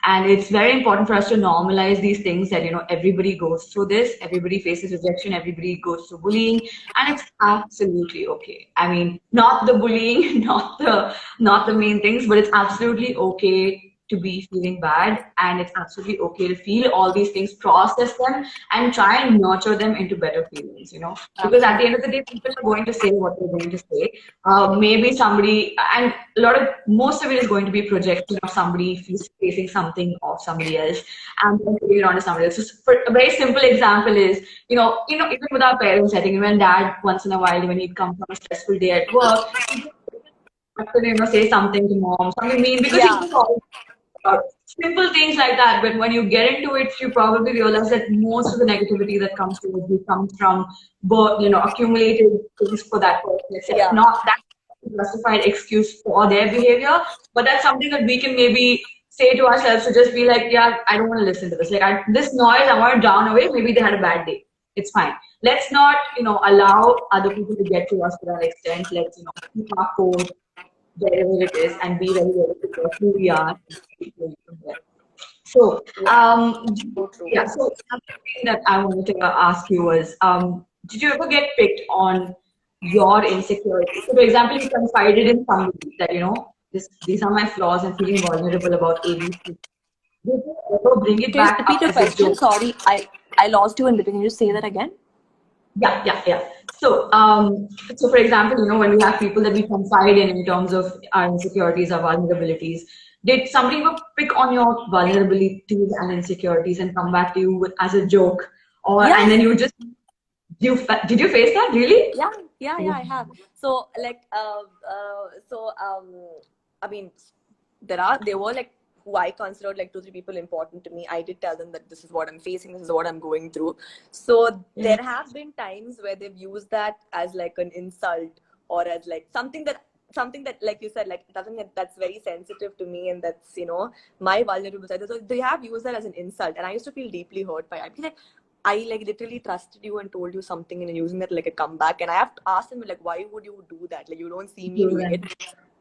And it's very important for us to normalize these things that everybody goes through this, everybody faces rejection, everybody goes through bullying, and it's absolutely okay. I mean, not the bullying, not the main things, but it's absolutely okay to be feeling bad, and it's absolutely okay to feel all these things, process them, and try and nurture them into better feelings. Because at the end of the day, people are going to say what they're going to say. Maybe somebody, and most of it is going to be projection of somebody facing something of somebody else, and then putting it onto somebody else. So for a very simple example is, even with our parents, I think when dad once in a while, when he'd come from a stressful day at work, he'd have to, say something to mom, something mean, because he Yeah, just always simple things like that. But when you get into it, you probably realize that most of the negativity that comes towards you comes from, accumulated things for that person itself. yeah, Not that justified excuse for their behavior, but that's something that we can maybe say to ourselves to just be like, yeah, I don't want to listen to this. Like this noise, I want to drown away. Maybe they had a bad day. It's fine. Let's not, allow other people to get to us to that extent. Let's, keep our code wherever it is and be very realistic about who we are. So, yeah. So true. yeah, so another thing that I wanted to ask you was, did you ever get picked on your insecurity? So, for example, you confided in somebody that, these are my flaws and feeling vulnerable about ABC. Did you ever bring it Can you just back repeat up your as a question? joke? Sorry, I lost you in between. Can you just say that again? Yeah, yeah, yeah. So for example, when we have people that we confide in terms of our insecurities, our vulnerabilities, did somebody ever pick on your vulnerabilities and insecurities and come back to you as a joke, and then Yes. did you face that really? Yeah, I have. So like I mean, there were like who I considered like 2-3 people important to me. I did tell them that this is what I'm facing, this is what I'm going through. So Yeah, there have been times where they've used that as like an insult, or as like something that like you said, like something that's very sensitive to me, and that's my vulnerable side. So they have used that as an insult, and I used to feel deeply hurt by it. I'd be like, I like literally trusted you and told you something, and you're using that like a comeback. And I have to ask them like, why would you do that? Like you don't see me true doing it. then.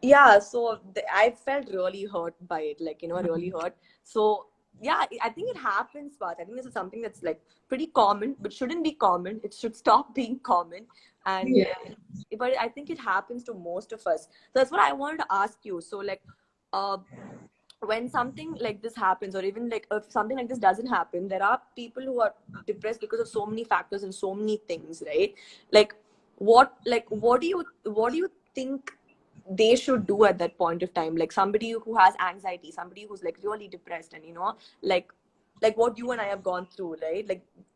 Yeah, so I felt really hurt by it, like really hurt. So yeah, I think it happens, but I think this is something that's like pretty common, but shouldn't be common. It should stop being common, and Yeah. but I think it happens to most of us. So that's what I wanted to ask you. So like, uh, when something like this happens, or even like if something like this doesn't happen, there are people who are depressed because of so many factors and so many things, right? Like what do you think they should do at that point of time? Like somebody who has anxiety, somebody who's like really depressed, and like like what you and I have gone through, right?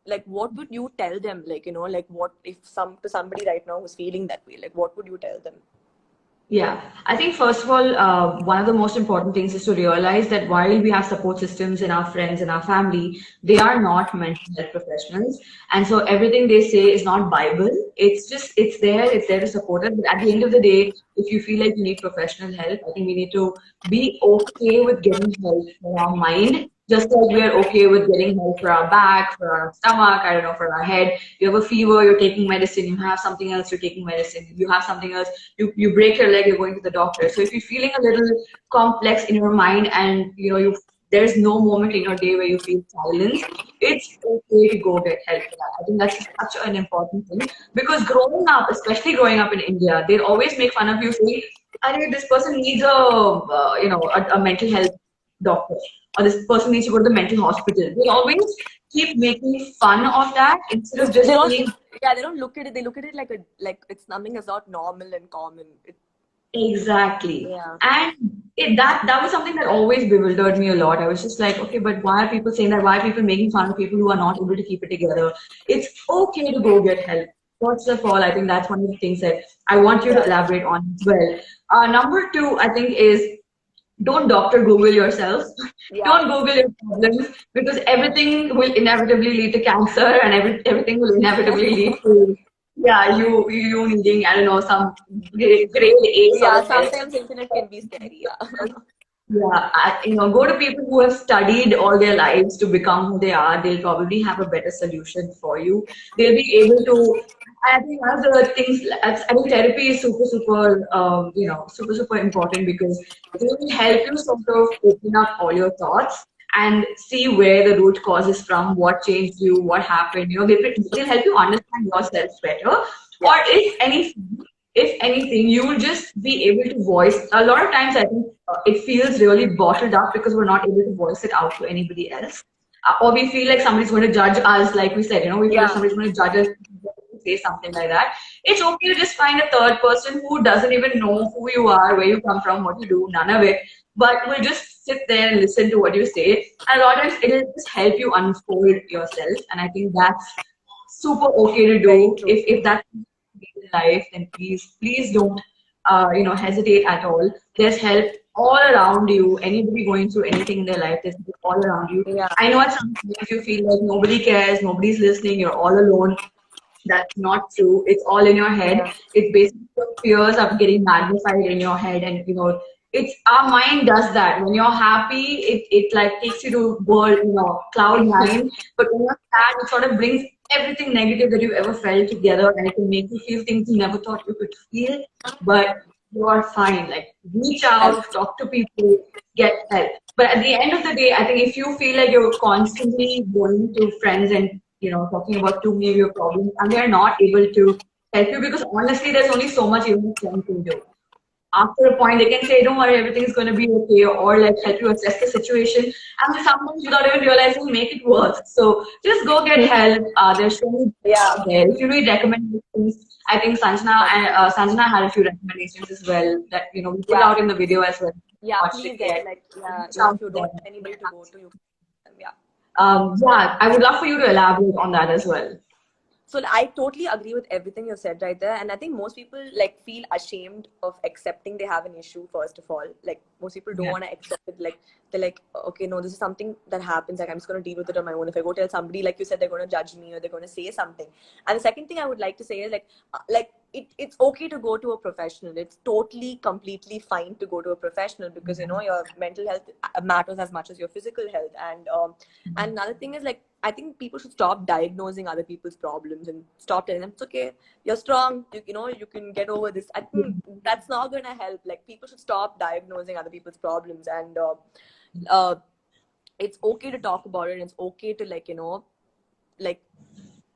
Like what would you tell them? Like like what if somebody right now who's feeling that way, like what would you tell them? Yeah, I think first of all, one of the most important things is to realize that while we have support systems in our friends and our family, they are not mental health professionals. And so everything they say is not Bible. It's there to support us. But at the end of the day, if you feel like you need professional help, I think we need to be okay with getting help for our mind, just like we are okay with getting help for our back, for our stomach, I don't know, for our head. You have a fever, you're taking medicine. You have something else, you're taking medicine. You have something else, you break your leg, you're going to the doctor. So if you're feeling a little complex in your mind and there's no moment in your day where you feel silence, it's okay to go get help for that. I think that's such an important thing, because growing up, especially growing up in India, they always make fun of you saying, "Arey, this person needs a mental health doctor, or this person needs to go to the mental hospital." They always keep making fun of that instead of They just don't, saying, yeah, they don't look at it. They look at it like it's something that's not normal and common. exactly. Yeah, And that was something that always bewildered me a lot. I was just like, okay, but why are people saying that? Why are people making fun of people who are not able to keep it together? It's okay to go get help. First of all, I think that's one of the things that I want you to yeah, elaborate on as well. Number two, I think, is don't Dr. Google yourself. yeah. Don't Google your problems, because everything will inevitably lead to cancer, and everything will inevitably lead to, yeah, you needing, I don't know, some grade A sort Yeah, of help. sometimes internet can be scary. Yeah. Yeah, go to people who have studied all their lives to become who they are. They'll probably have a better solution for you. They'll be able to. I think one of the things, I mean, therapy is super, super important, because it will help you sort of open up all your thoughts and see where the root cause is from, what changed you, what happened. They'll help you understand yourself better. Or Yeah. if anything, you will just be able to voice. A lot of times, I think it feels really bottled up because we're not able to voice it out to anybody else. Or we feel like somebody's going to judge us, like we said, we feel like Yeah. somebody's going to judge us if we say something like that. It's okay to just find a third person who doesn't even know who you are, where you come from, what you do, none of it, but will just sit there and listen to what you say. And a lot of times, it'll just help you unfold yourself. And I think that's super okay to Very do. true. If that's in life, then please don't hesitate at all. There's help all around you. Anybody going through anything in their life, there's help all around you. Yeah. I know at some point you feel like nobody cares, nobody's listening, you're all alone. That's not true. It's all in your head. Yeah. It's basically your fears are getting magnified in your head, and it's our mind does that. When you're happy, it like takes you to world, cloud nine. But when you're sad, it sort of brings everything negative that you've ever felt together, and it can make you feel things you never thought you could feel. But you are fine. Like, reach Help. out, talk to people, get help. But at the end of the day, I think if you feel like you're constantly going to friends and talking about too many of your problems, and they're not able to help you, because honestly, there's only so much even a friend can do. After a point, they can say, "Don't worry, everything's going to be okay," or like help you assess the situation, and then sometimes without even realizing, make it worse. So just go get help. There's so many Yeah. out there. If you need recommendations, I think Sanjana had a few recommendations as well that we put Yeah. out in the video as well. Yeah. Watched it Please get yet. like, yeah, Reach if out you to don't them. have anybody to go to, you can, yeah. Yeah, I would love for you to elaborate on that as well. So I totally agree with everything you said right there, and I think most people like feel ashamed of accepting they have an issue. First of all, like most people don't Yeah. want to accept it. Like they're like, okay, no, this is something that happens. Like I'm just going to deal with it on my own. If I go tell somebody, like you said, they're going to judge me or they're going to say something. And the second thing I would like to say is like it's okay to go to a professional. It's totally completely fine to go to a professional, because your mental health matters as much as your physical health. And another thing is, like, I think people should stop diagnosing other people's problems and stop telling them it's okay, you're strong, you can get over this. I think that's not going to help. Like, people should stop diagnosing other people's problems, and uh, it's okay to talk about it. And it's okay to like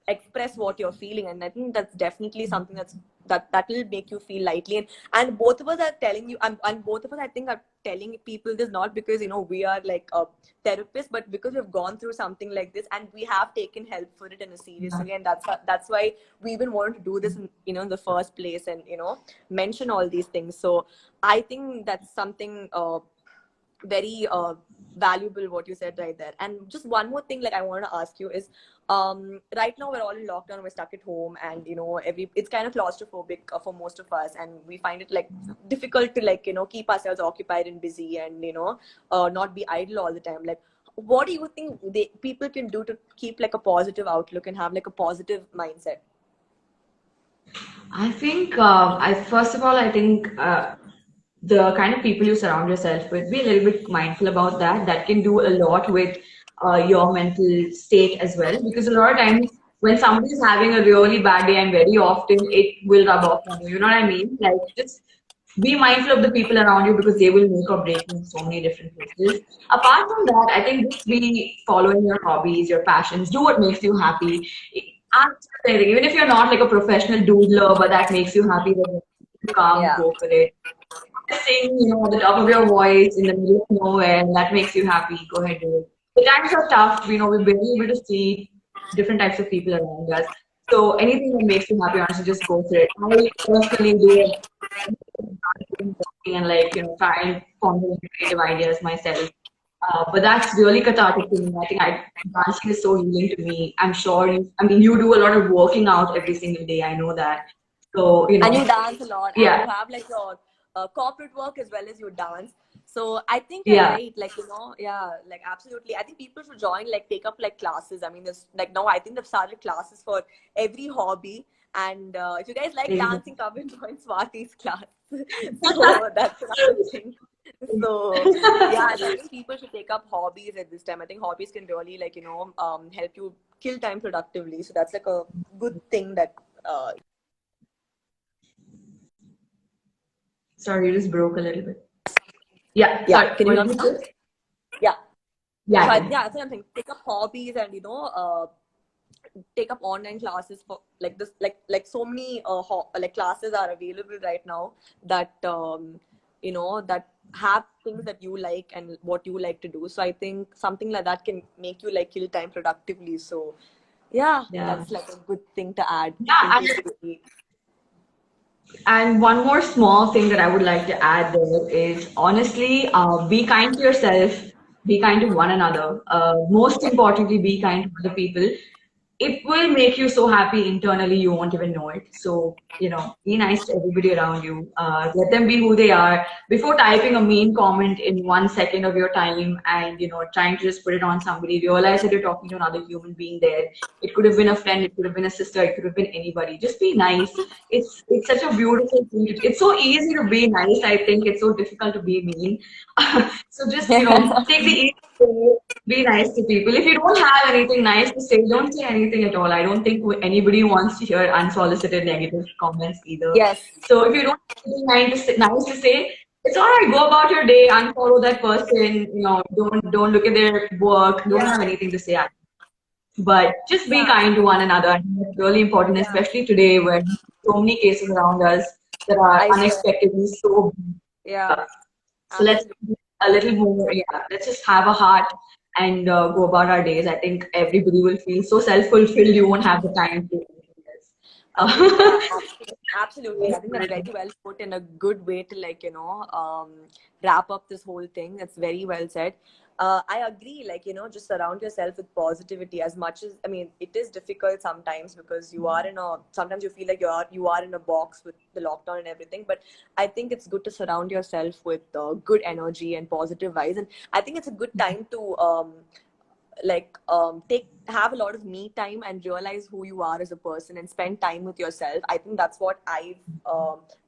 express what you're feeling. And I think that's definitely something that will make you feel lightly. And both of us are telling you, and both of us, I think, are telling people this not because we are like a therapist, but because we've gone through something like this and we have taken help for it in a serious way. And that's why we even wanted to do this in the first place, and mention all these things. So I think that's something very valuable what you said right there. And just one more thing, like, I want to ask you is, right now we're all in lockdown, we're stuck at home, and it's kind of claustrophobic for most of us, and we find it like difficult to keep ourselves occupied and busy, and not be idle all the time. Like, what do you think people can do to keep like a positive outlook and have like a positive mindset? I think, first of all, I think the kind of people you surround yourself with, be a little bit mindful about that. That can do a lot with your mental state as well. Because a lot of times when somebody is having a really bad day, and very often it will rub off on you. You know what I mean? Like, just be mindful of the people around you because they will make or break you in so many different places. Apart from that, I think just be following your hobbies, your passions, do what makes you happy. Ask for anything. Even if you're not like a professional doodler, but that makes you happy, then calm, Yeah. go for it. Sing, at the top of your voice in the middle of nowhere, and that makes you happy, go ahead, do it. The times are tough, we're barely able to see different types of people around us. So anything that makes you happy, honestly, just go for it. I personally do and try and formulate creative ideas myself. But that's really cathartic to me. I think dancing is so healing to me. I'm sure you do a lot of working out every single day. I know that. So, And you dance a lot, and you yeah, have like your corporate work as well as your dance. So I think you're yeah. right. Like, yeah, like absolutely. I think people should join, like take up like classes. I mean, there's like now I think they've started classes for every hobby. And if you guys like dancing, come and join Swati's class. So that's another thing. So yeah, I think people should take up hobbies at this time. I think hobbies can really like help you kill time productively. So that's like a good thing that Sorry, you just broke a little bit. Yeah, yeah. sorry. Can you What hear did me you now? say? Yeah. Yeah, So I I, can. yeah, that's something. Take up hobbies and take up online classes for like this, like so many like classes are available right now that that have things that you like and what you like to do. So I think something like that can make you like kill time productively. So yeah, Yeah. that's like a good thing to add in Yeah, case you. and one more small thing that I would like to add there is honestly, be kind to yourself, be kind to one another. Most importantly, be kind to other people. It will make you so happy internally you won't even know it. So, be nice to everybody around you. Let them be who they are. Before typing a mean comment in 1 second of your time and, trying to just put it on somebody, realize that you're talking to another human being there. It could have been a friend, it could have been a sister, it could have been anybody. Just be nice. It's such a beautiful thing. It's so easy to be nice. I think it's so difficult to be mean. So just, take the easy way, be nice to people. If you don't have anything nice to say, don't say anything at all. I don't think anybody wants to hear unsolicited negative comments either. Yes. So if you don't have anything nice to say, it's all right. Go about your day, unfollow that person. Don't look at their work. Don't Yeah. have anything to say. But just be Yeah. kind to one another. I think it's really important, Yeah. especially today where so many cases around us that are I swear. unexpectedly so Yeah. so let's Absolutely. be a little more, yeah, let's just have a heart and go about our days. I think everybody will feel so self-fulfilled, you won't have the time to do anything else. I think, yeah, absolutely. I think that's very Uh, well put in a good way to wrap up this whole thing. That's very well said. I agree, just surround yourself with positivity as much as, I mean, it is difficult sometimes because sometimes you feel like you are in a box with the lockdown and everything, but I think it's good to surround yourself with good energy and positive vibes. And I think it's a good time to, take have a lot of me time and realize who you are as a person and spend time with yourself. I think that's what I've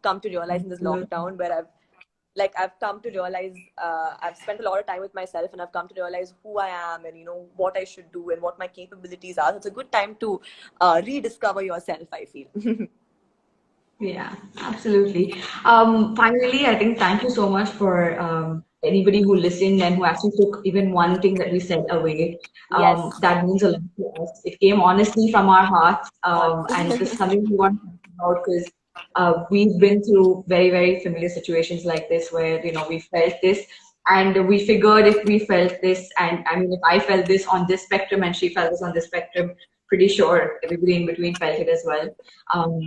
come to realize in this lockdown, where I've come to realize I've spent a lot of time with myself, and I've come to realize who I am and what I should do and what my capabilities are. So it's a good time to rediscover yourself, I feel. Yeah, absolutely. Finally, I think thank you so much for anybody who listened and who actually took even one thing that we said away. Yes. That means a lot to us. It came honestly from our hearts, On. and this is something we want to talk about because we've been through very, very familiar situations like this where we felt this. And we figured if we felt this, and I mean, if I felt this on this spectrum and she felt this on this spectrum, pretty sure everybody in between felt it as well.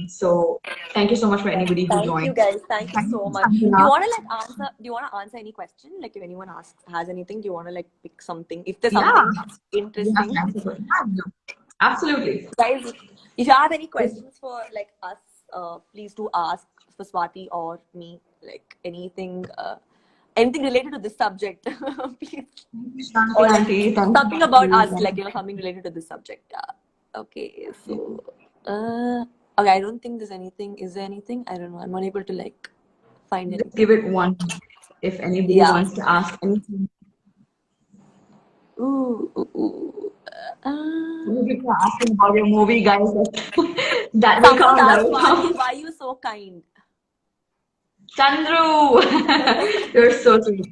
So thank you so much for anybody who Thank you joined. guys. Thank you Thank so you, much. Sanjana. Do you wanna answer any question? Like if anyone has anything, do you wanna like pick something? If there's Yeah, something we have interesting, time for yeah, no, absolutely. guys, if you have any questions for like us, please do ask for Swati or me, like anything related to this subject, please. Thank you, Shanti Or like Auntie. Thank something about us, you. like something related to this subject. Yeah. Okay, so okay, I don't think there's anything. Is there anything? I don't know. I'm unable to like find Let's anything. give it one. If anybody Yeah. wants to ask anything, Ooh, ooh, ooh. some of people are asking about your movie, guys. That will Someone come. That asked will Swati, come. why are you so kind? Chandru, you're so sweet.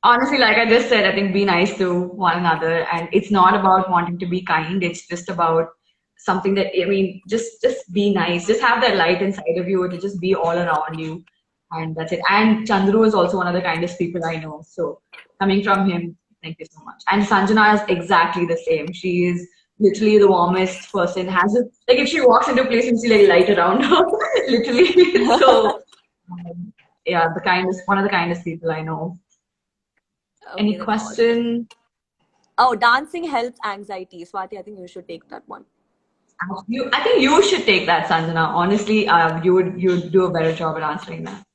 Honestly, like I just said, I think be nice to one another, and it's not about wanting to be kind. It's just about something that I mean, just be nice. Just have that light inside of you to just be all around you, and that's it. And Chandru is also one of the kindest people I know. So coming from him, thank you so much. And Sanjana is exactly the same. She is literally the warmest person. Has it like if she walks into a place and see like light around her, literally. So yeah, the kindest, one of the kindest people I know. Okay, Any that's awesome. question? Oh, dancing helps anxiety. Swati, I think you should take that one. I think you should take that, Sanjana. Honestly, you would do a better job at answering that.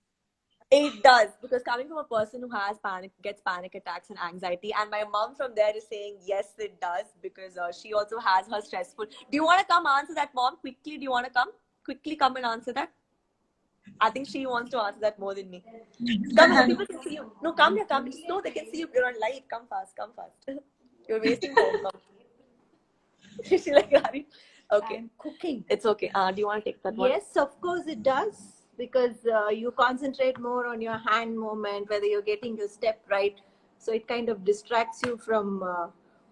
It does, because coming from a person who has gets panic attacks and anxiety, and my mom from there is saying yes, it does, because she also has her stressful. Do you want to come answer that, mom? Quickly, do you want to come? Quickly come and answer that. I think she wants to answer that more than me. Come here, people can see you. No, come here, come. Just no, they can see you. You're on live. Come fast, come fast. You're wasting time. Come. She's like, Hari. Okay. And cooking. It's okay. Do you want to take that one? Yes, of course it does, because you concentrate more on your hand movement, whether you're getting your step right. So it kind of distracts you from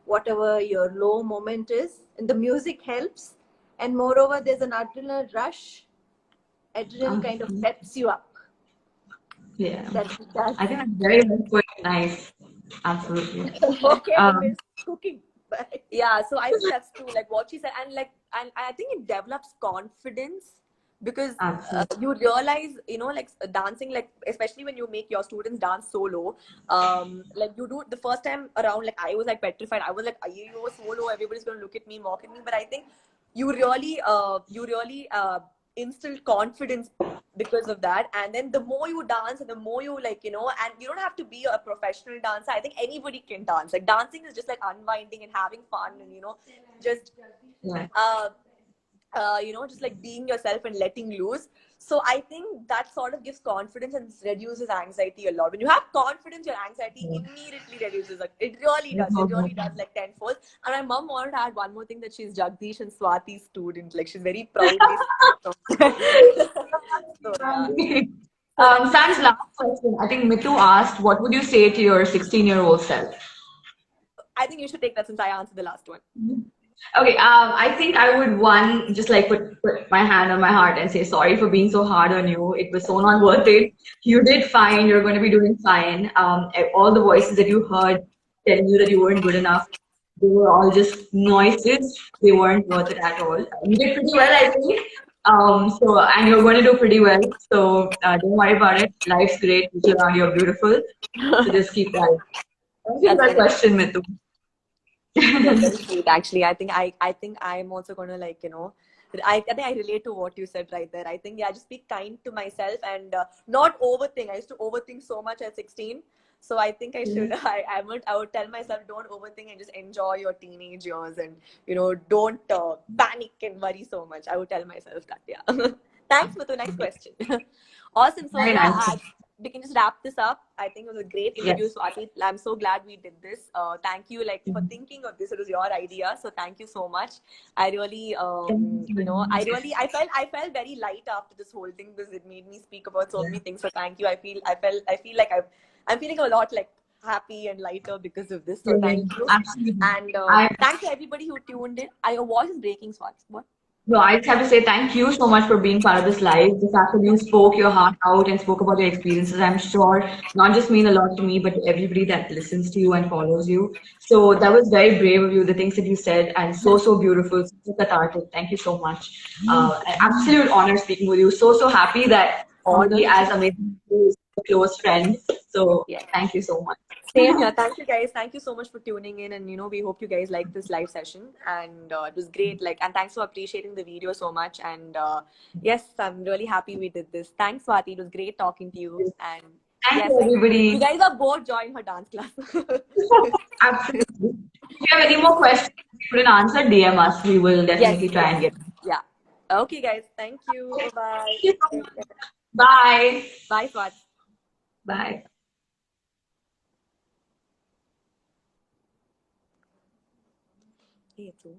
whatever your low moment is. And the music helps. And moreover, there's an adrenaline rush. Adrenaline kind of peps you up. Yeah, That it does. I think that's very helpful. Nice, absolutely. Okay, Um, anyways, cooking. Bye. Yeah, so I think that's true, like what she said, and I think it develops confidence, because absolutely. you realize, like dancing, like especially when you make your students dance solo, like you do the first time around, like I was like petrified. I was like, you solo, everybody's gonna look at me, mock at me. But I think you really instill confidence because of that. And then the more you dance and the more you, like, and you don't have to be a professional dancer. I think anybody can dance. Like dancing is just like unwinding and having fun, and just Yeah. uh, just like being yourself and letting loose. So I think that sort of gives confidence and reduces anxiety a lot. When you have confidence, your anxiety immediately reduces. Like it really does. It really does, like tenfold. And my mom wanted to add one more thing, that she's Jagdish and Swati's student. Like she's very proudly. So yeah. So that's Sam's last question. I think Mitu asked, "What would you say to your 16-year-old self?" I think you should take that since I answered the last one. Okay, I think I would one just like put my hand on my heart and say sorry for being so hard on you. It was so not worth it. You did fine. You're going to be doing fine. All the voices that you heard telling you that you weren't good enough, they were all just noises. They weren't worth it at all. You did pretty well, I think. And you're going to do pretty well. So don't worry about it. Life's great. Look around, you're beautiful. So just keep that. Thank you That's for that very question, Mitu. That's very sweet, actually. I think I'm also gonna, like, I think I relate to what you said right there. I think, yeah, just be kind to myself, and not overthink. I used to overthink so much at 16. So I think I should I would tell myself, don't overthink and just enjoy your teenage years, and don't panic and worry so much. I would tell myself that, yeah. Thanks, Muthu. Nice question. Awesome. So Very yeah, nice. we can just wrap this up. I think it was a great Yes. interview, Swati. I'm so glad we did this. Thank you, like, for thinking of this. It was your idea, so thank you so much. I really, I felt very light after this whole thing, because it made me speak about so many things. So thank you. I feel like I'm feeling a lot, like, happy and lighter because of this. So thank you, Absolutely. and I thanks to everybody who tuned in. Your voice is breaking, Swati. What? No, I just have to say thank you so much for being part of this live. The fact that you spoke your heart out and spoke about your experiences, I'm sure not just mean a lot to me, but to everybody that listens to you and follows you. So that was very brave of you, the things that you said, and so, so beautiful, so cathartic. Thank you so much. An absolute honor speaking with you. So, so happy that Honor somebody is as amazing as you is a close friend. So yeah. thank you so much. Same here. Thank you, guys. Thank you so much for tuning in, and we hope you guys like this live session. And it was great. Like, and thanks for appreciating the video so much. And yes, I'm really happy we did this. Thanks, Swati. It was great talking to you. And Thank yes, you, you everybody. guys are bored. Join her dance class. Absolutely. If you have any more questions we couldn't answer, DM us. We will Yes, definitely try and yes, get. yeah. Okay, guys. Thank you. Bye bye. Thank you so much. Bye. Bye, Swati. Bye. Hey, it's okay.